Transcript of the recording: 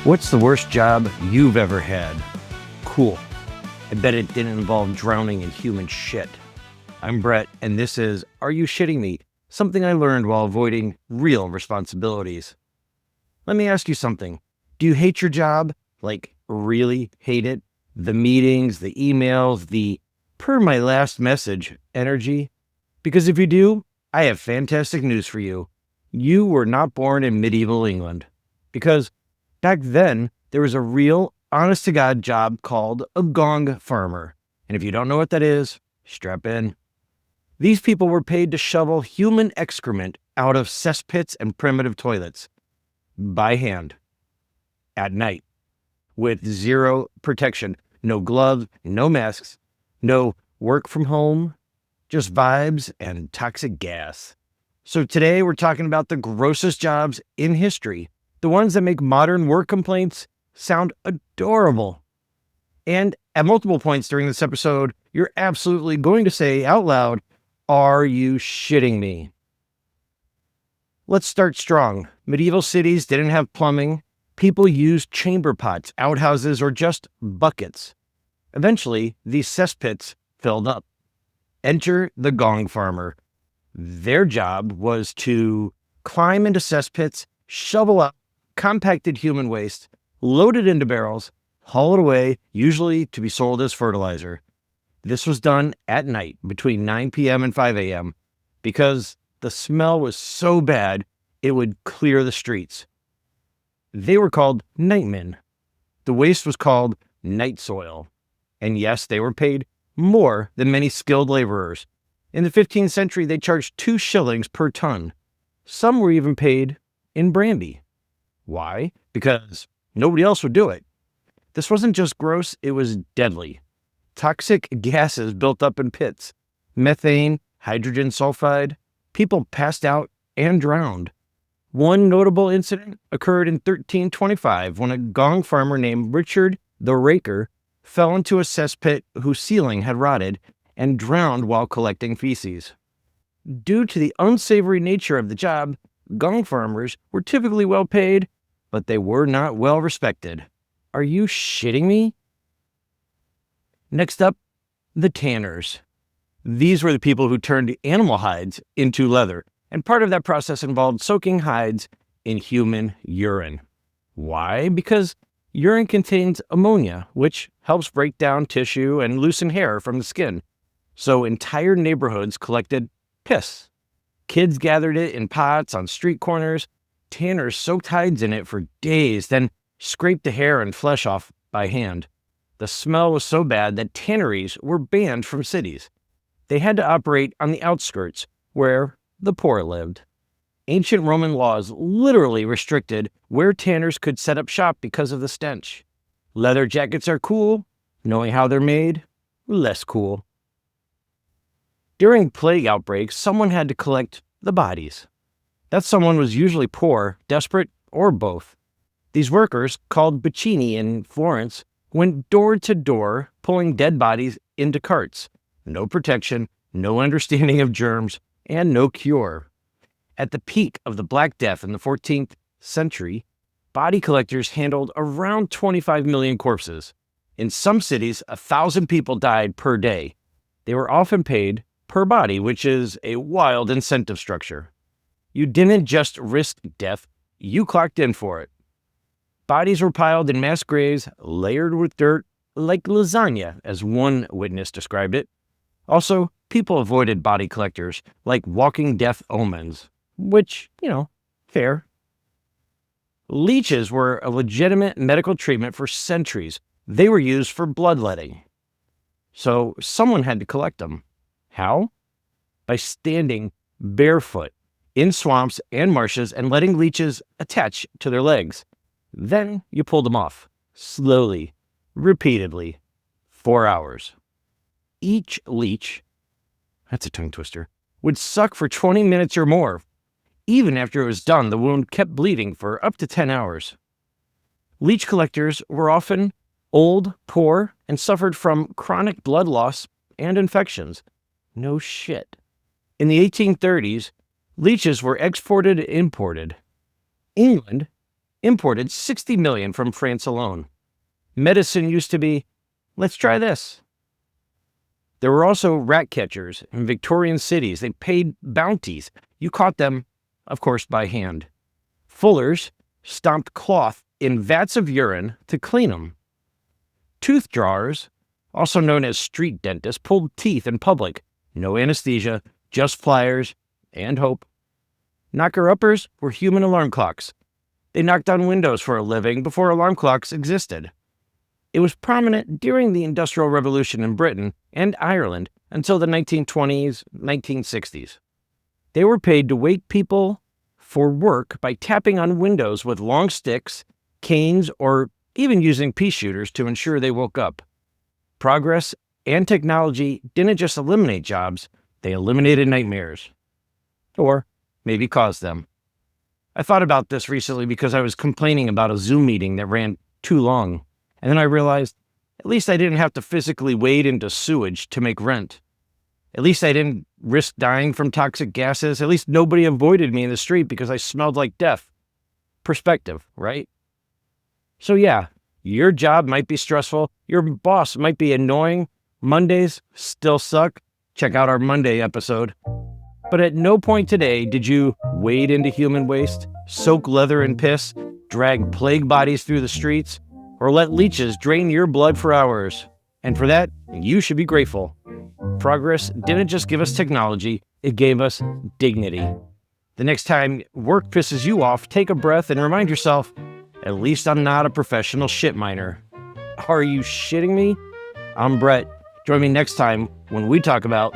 What's the worst job you've ever had? Cool. I bet it didn't involve drowning in human shit. I'm Brett, and this is Are You Shitting Me? Something I learned while avoiding real responsibilities. Let me ask you something. Do you hate your job? Like, really hate it? The meetings, the emails, the per my last message energy? Because if you do, I have fantastic news for you. You were not born in medieval England. Because back then, there was a real, honest-to-God job called a gong farmer. And if you don't know what that is, strap in. These people were paid to shovel human excrement out of cesspits and primitive toilets by hand at night with zero protection, no gloves, no masks, no work from home, just vibes and toxic gas. So today we're talking about the grossest jobs in history, the ones that make modern work complaints sound adorable. And at multiple points during this episode, you're absolutely going to say out loud, "Are you shitting me?" Let's start strong. Medieval cities didn't have plumbing. People used chamber pots, outhouses, or just buckets. Eventually, these cesspits filled up. Enter the gong farmer. Their job was to climb into cesspits, shovel up compacted human waste, load it into barrels, haul it away, usually to be sold as fertilizer. This was done at night between 9 p.m. and 5 a.m. because the smell was so bad it would clear the streets. They were called nightmen. The waste was called night soil. And yes, they were paid more than many skilled laborers. In the 15th century, they charged 2 shillings per ton. Some were even paid in brandy. Why? Because nobody else would do it. This wasn't just gross, it was deadly. Toxic gases built up in pits. Methane, hydrogen sulfide. People passed out and drowned. One notable incident occurred in 1325 when a gong farmer named Richard the Raker fell into a cesspit whose ceiling had rotted and drowned while collecting feces. Due to the unsavory nature of the job, gong farmers were typically well paid, but they were not well respected. Are you shitting me? Next up, the tanners. These were the people who turned animal hides into leather, and part of that process involved soaking hides in human urine. Why? Because urine contains ammonia, which helps break down tissue and loosen hair from the skin. So entire neighborhoods collected piss. Kids gathered it in pots on street corners. Tanners soaked hides in it for days, then scraped the hair and flesh off by hand. The smell was so bad that tanneries were banned from cities. They had to operate on the outskirts, where the poor lived. Ancient Roman laws literally restricted where tanners could set up shop because of the stench. Leather jackets are cool. Knowing how they're made, less cool. During plague outbreaks, someone had to collect the bodies. That someone was usually poor, desperate, or both. These workers, called bacchini in Florence, went door to door, pulling dead bodies into carts. No protection, no understanding of germs, and no cure. At the peak of the Black Death in the 14th century, body collectors handled around 25 million corpses. In some cities, 1,000 people died per day. They were often paid per body, which is a wild incentive structure. You didn't just risk death, you clocked in for it. Bodies were piled in mass graves, layered with dirt, like lasagna, as one witness described it. Also, people avoided body collectors, like walking death omens, which, fair. Leeches were a legitimate medical treatment for centuries. They were used for bloodletting. So someone had to collect them. How? By standing barefoot in swamps and marshes and letting leeches attach to their legs. Then you pulled them off, slowly, repeatedly, 4 hours. Each leech, that's a tongue twister, would suck for 20 minutes or more. Even after it was done, the wound kept bleeding for up to 10 hours. Leech collectors were often old, poor, and suffered from chronic blood loss and infections. No shit. In the 1830s, leeches were exported and imported. England imported 60 million from France alone. Medicine used to be, let's try this. There were also rat catchers in Victorian cities. They paid bounties. You caught them, of course, by hand. Fullers stomped cloth in vats of urine to clean them. Tooth drawers, also known as street dentists, pulled teeth in public. No anesthesia, just pliers and hope. Knocker-uppers were human alarm clocks. They knocked on windows for a living before alarm clocks existed. It was prominent during the Industrial Revolution in Britain and Ireland until the 1920s, 1960s. They were paid to wake people for work by tapping on windows with long sticks, canes, or even using pea shooters to ensure they woke up. Progress and technology didn't just eliminate jobs, they eliminated nightmares. Or maybe caused them. I thought about this recently because I was complaining about a Zoom meeting that ran too long. And then I realized, at least I didn't have to physically wade into sewage to make rent. At least I didn't risk dying from toxic gases. At least nobody avoided me in the street because I smelled like death. Perspective, right? So yeah, your job might be stressful. Your boss might be annoying. Mondays still suck. Check out our Monday episode. But at no point today did you wade into human waste, soak leather in piss, drag plague bodies through the streets, or let leeches drain your blood for hours. And for that, you should be grateful. Progress didn't just give us technology, it gave us dignity. The next time work pisses you off, take a breath and remind yourself, at least I'm not a professional shit miner. Are you shitting me? I'm Brett. Join me next time when we talk about